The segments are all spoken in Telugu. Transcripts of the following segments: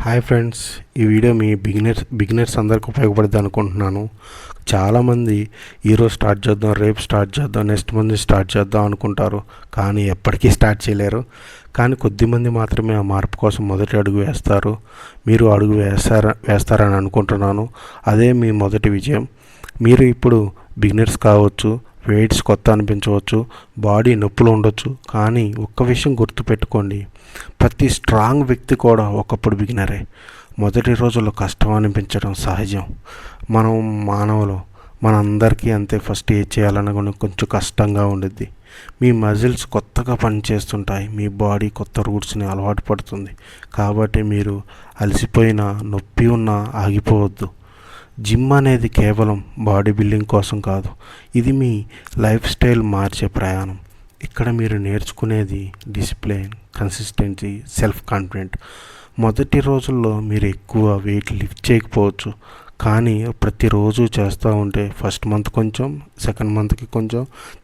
హాయ్ ఫ్రెండ్స్, ఈ వీడియో మీ బిగినర్స్ అందరికి ఉపయోగపడుతుంది అనుకుంటున్నాను. చాలామంది ఈరోజు స్టార్ట్ చేద్దాం, రేపు స్టార్ట్ చేద్దాం, నెక్స్ట్ మంత్ స్టార్ట్ చేద్దాం అనుకుంటారు, కానీ ఎప్పటికీ స్టార్ట్ చేయలేరు. కానీ కొద్దిమంది మాత్రమే ఆ మార్పు కోసం మొదటి అడుగు వేస్తారు. మీరు అడుగు వేస్తారని అనుకుంటున్నాను. అదే మీ మొదటి విజయం. మీరు ఇప్పుడు బిగినర్స్ కావచ్చు, వెయిట్స్ కొత్త అనిపించవచ్చు, బాడీ నొప్పులు ఉండొచ్చు, కానీ ఒక్క విషయం గుర్తుపెట్టుకోండి, ప్రతి స్ట్రాంగ్ వ్యక్తి కూడా ఒకప్పుడు బిగినరే. మొదటి రోజుల్లో కష్టం అనిపించడం సహజం. మనం మానవులు, మనందరికీ అంతే. ఫస్ట్ ఏం చేయాలన్నా కొంచెం కష్టంగా ఉండిద్ది. మీ మజిల్స్ కొత్తగా పనిచేస్తుంటాయి, మీ బాడీ కొత్త రూట్స్ని అలవాటు పడుతుంది. కాబట్టి మీరు అలసిపోయినా, నొప్పి ఉన్నా ఆగిపోవద్దు. జిమ్ అనేది కేవలం బాడీ బిల్డింగ్ కోసం కాదు, ఇది మీ లైఫ్ స్టైల్ మార్చే ప్రయాణం. ఇక్కడ మీరు నేర్చుకునేది డిసిప్లిన్, కన్సిస్టెన్సీ, సెల్ఫ్ కాన్ఫిడెంట్. మొదటి రోజుల్లో మీరు ఎక్కువ వెయిట్ లిఫ్ట్ చేయకపోవచ్చు, కానీ ప్రతిరోజు చేస్తూ ఉంటే ఫస్ట్ మంత్ కొంచెం, సెకండ్ మంత్కి కొంచెం,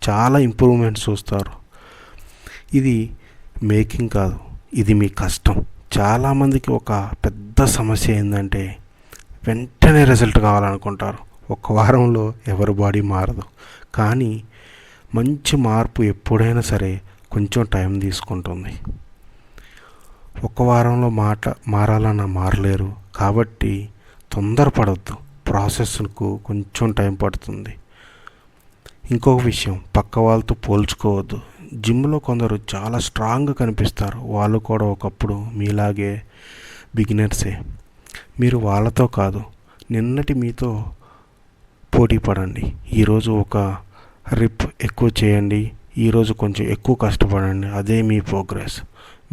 చాలా ఇంప్రూవ్మెంట్స్ చూస్తారు. ఇది మేకింగ్ కాదు, ఇది మీ కష్టం. చాలామందికి ఒక పెద్ద సమస్య ఏంటంటే వెంటనే రిజల్ట్ కావాలనుకుంటారు. ఒక వారంలో ఎవరి బాడీ మారదు, కానీ మంచి మార్పు ఎప్పుడైనా సరే కొంచెం టైం తీసుకుంటుంది. ఒక వారంలో మారాలన్నా మారలేరు. కాబట్టి తొందరపడద్దు, ప్రాసెస్కు కొంచెం టైం పడుతుంది. ఇంకొక విషయం, పక్క వాళ్ళతో పోల్చుకోవద్దు. జిమ్లో కొందరు చాలా స్ట్రాంగ్గా కనిపిస్తారు, వాళ్ళు కూడా ఒకప్పుడు మీలాగే బిగినర్సే. మీరు వాళ్ళతో కాదు, నిన్నటి మీతో పోటీ పడండి. ఈరోజు ఒక రిప్ ఎక్కువ చేయండి, ఈరోజు కొంచెం ఎక్కువ కష్టపడండి, అదే మీ ప్రోగ్రెస్.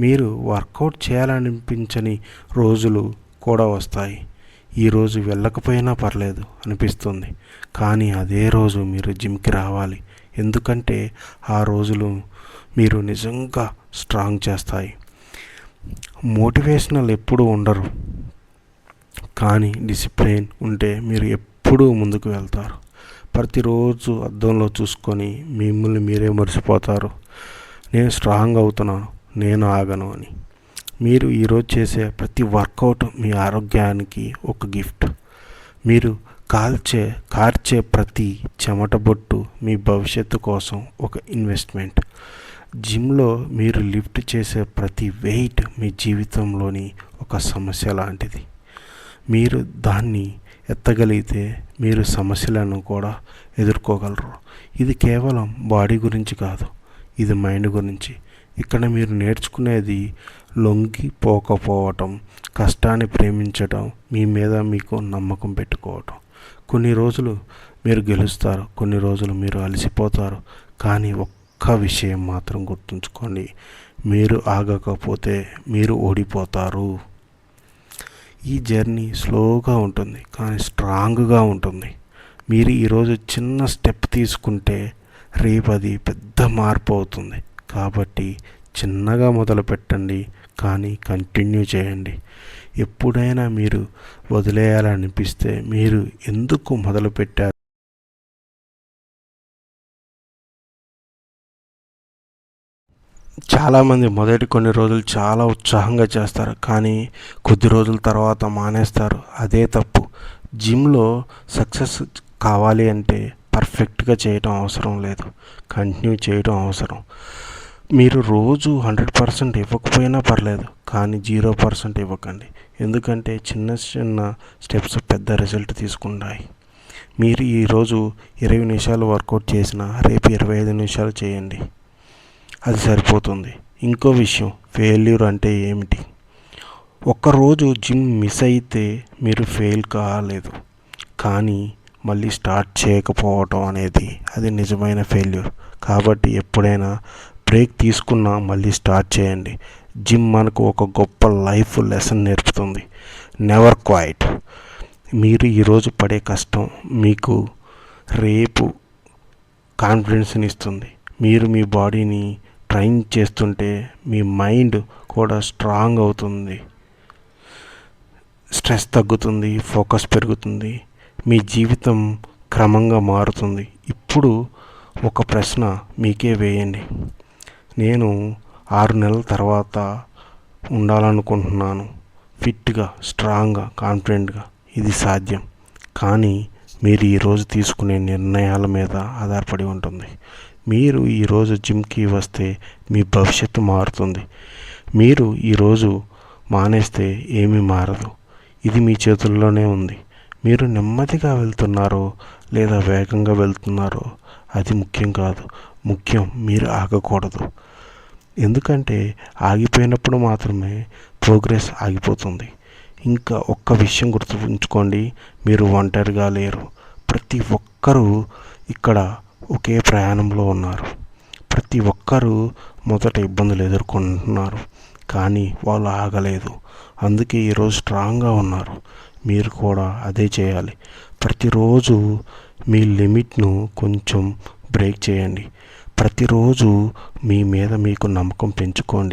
మీరు వర్కౌట్ చేయాలనిపించని రోజులు కూడా వస్తాయి. ఈరోజు వెళ్ళకపోయినా పర్లేదు అనిపిస్తుంది, కానీ అదే రోజు మీరు జిమ్కి రావాలి. ఎందుకంటే ఆ రోజులు మీరు నిజంగా స్ట్రాంగ్ చేస్తాయి. మోటివేషనల్ ఎప్పుడు ఉండరు, కానీ డిసిప్లిన్ ఉంటే మీరు ఎప్పుడూ ముందుకు వెళ్తారు. ప్రతిరోజు అద్దంలో చూసుకొని మిమ్మల్ని మీరే మర్చిపోతారు. నేను స్ట్రాంగ్ అవుతున్నాను, నేను ఆగను అని. మీరు ఈరోజు చేసే ప్రతి వర్కౌట్ మీ ఆరోగ్యానికి ఒక గిఫ్ట్. మీరు కార్చే ప్రతి చెమట బొట్టు మీ భవిష్యత్తు కోసం ఒక ఇన్వెస్ట్మెంట్. జిమ్లో మీరు లిఫ్ట్ చేసే ప్రతి వెయిట్ మీ జీవితంలోని ఒక సమస్య లాంటిది. మీరు దాన్ని ఎత్తగలిగితే మీరు సమస్యలను కూడా ఎదుర్కోగలరు. ఇది కేవలం బాడీ గురించి కాదు, ఇది మైండ్ గురించి. ఇక్కడ మీరు నేర్చుకునేది లొంగిపోకపోవటం, కష్టాన్ని ప్రేమించడం, మీ మీద మీకు నమ్మకం పెట్టుకోవటం. కొన్ని రోజులు మీరు గెలుస్తారు, కొన్ని రోజులు మీరు అలసిపోతారు, కానీ ఒక్క విషయం మాత్రం గుర్తుంచుకోండి, మీరు ఆగకపోతే మీరు ఓడిపోతారు. ఈ జర్నీ స్లోగా ఉంటుంది, కానీ స్ట్రాంగ్గా ఉంటుంది. మీరు ఈరోజు చిన్న స్టెప్ తీసుకుంటే రేపు అది పెద్ద మార్పు అవుతుంది. కాబట్టి చిన్నగా మొదలు పెట్టండి, కానీ కంటిన్యూ చేయండి. ఎప్పుడైనా మీరు వదిలేయాలనిపిస్తే మీరు ఎందుకు మొదలుపెట్టారు? చాలామంది మొదటి కొన్ని రోజులు చాలా ఉత్సాహంగా చేస్తారు, కానీ కొద్ది రోజుల తర్వాత మానేస్తారు. అదే తప్పు. జిమ్లో సక్సెస్ కావాలి అంటే పర్ఫెక్ట్గా చేయటం అవసరం లేదు, కంటిన్యూ చేయడం అవసరం. మీరు రోజు 100% ఇవ్వకపోయినా పర్లేదు, కానీ 0% ఇవ్వకండి. ఎందుకంటే చిన్న చిన్న స్టెప్స్ పెద్ద రిజల్ట్ తీసుకుంటాయి. మీరు ఈరోజు 20 నిమిషాలు వర్కౌట్ చేసినా రేపు 25 నిమిషాలు చేయండి, అది సరిపోతుంది. ఇంకో విషయం, ఫెయిల్యూర్ అంటే ఏమిటి? ఒక్కరోజు జిమ్ మిస్ అయితే మీరు ఫెయిల్ కాలేదు, కానీ మళ్ళీ స్టార్ట్ చేయకపోవటం అనేది అది నిజమైన ఫెయిల్యూర్. కాబట్టి ఎప్పుడైనా బ్రేక్ తీసుకున్నా మళ్ళీ స్టార్ట్ చేయండి. జిమ్ మనకు ఒక గొప్ప లైఫ్ లెసన్ నేర్పుతుంది, నెవర్ క్వైట్. మీరు ఈరోజు పడే కష్టం మీకు రేపు కాన్ఫిడెన్స్ని ఇస్తుంది. మీరు మీ బాడీని ట్రైన్ చేస్తుంటే మీ మైండ్ కూడా స్ట్రాంగ్ అవుతుంది, స్ట్రెస్ తగ్గుతుంది, ఫోకస్ పెరుగుతుంది, మీ జీవితం క్రమంగా మారుతుంది. ఇప్పుడు ఒక ప్రశ్న మీకే వేయండి, నేను 6 నెలల తర్వాత ఉండాలనుకుంటున్నాను, ఫిట్గా, స్ట్రాంగ్గా, కాన్ఫిడెంట్గా. ఇది సాధ్యం. కానీ మీరు ఈరోజు తీసుకునే నిర్ణయాల మీద ఆధారపడి ఉంటుంది. మీరు ఈరోజు జిమ్కి వస్తే మీ భవిష్యత్తు మారుతుంది. మీరు ఈరోజు మానేస్తే ఏమీ మారదు. ఇది మీ చేతుల్లోనే ఉంది. మీరు నెమ్మదిగా వెళ్తున్నారో లేదా వేగంగా వెళ్తున్నారో అది ముఖ్యం కాదు. ముఖ్యం మీరు ఆగకూడదు. ఎందుకంటే ఆగిపోయినప్పుడు మాత్రమే ప్రోగ్రెస్ ఆగిపోతుంది. ఇంకా ఒక్క విషయం గుర్తుంచుకోండి, మీరు ఒంటరిగా లేరు. ప్రతి ఒక్కరూ ఇక్కడ ఒకే ప్రయాణంలో ఉన్నారు. ప్రతి ఒక్కరూ మొదట ఇబ్బందులు ఎదుర్కొంటున్నారు, కానీ వాళ్ళు ఆగలేదు. అందుకే ఈరోజు స్ట్రాంగ్గా ఉన్నారు. మీరు కూడా అదే చేయాలి. ప్రతిరోజు మీ లిమిట్ను కొంచెం బ్రేక్ చేయండి. ప్రతిరోజు మీ మీద మీకు నమ్మకం పెంచుకోండి.